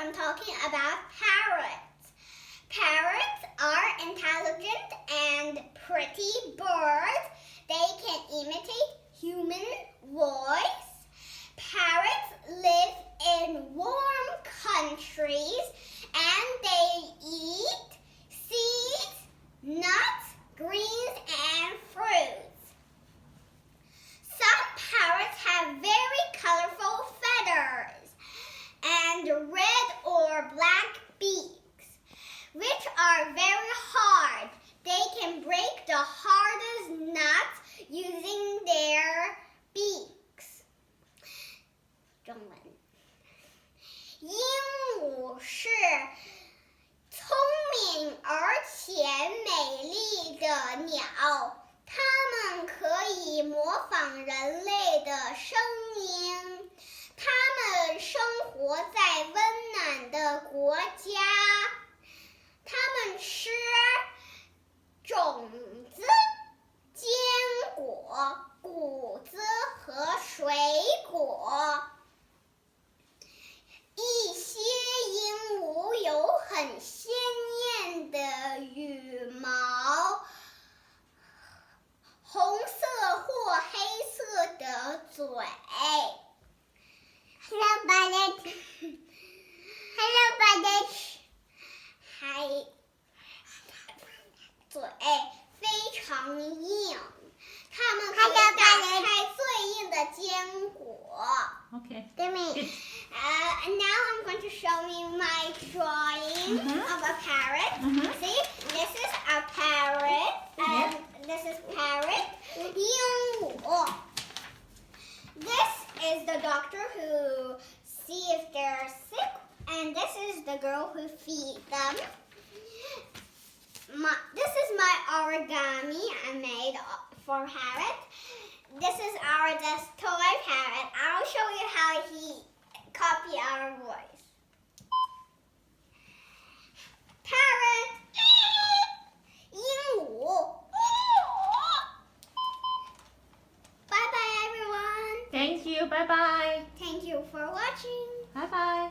I'm talking about parrots. Parrots are intelligent and pretty birds. They can imitate human voice. Parrots live in warm countries and they eat seeds, nuts, greens, and fruits. Some parrots have very colorful feathers and red or black beaks, which are very hard. They can break the hardest nuts using their beaks. 中文。鹦鹉是聪明而且美丽的鸟，它们可以模仿人类的声音。它们生活在温暖的国家。它们吃种子、坚果、谷子和水果。一些鹦鹉有很鲜艳的羽毛，红色或黑色的嘴。Hello, Parrot. Hello, Parrot. 还嘴非常硬，它们可以打开最硬的坚果。Okay. Give me. And now I'm going to show you my drawing of a parrot. See, this is a parrot, and this is parrot. 鹦鹉. This is the doctor who see if they're sick, and this is the girl who feeds them. This is my origami I made for parrot. This is our toy parrot. I'll show you how he copy our voice. Parrot. 鹦鹉. Bye bye everyone. Thank you. Bye-bye. Thank you for watching. Bye-bye.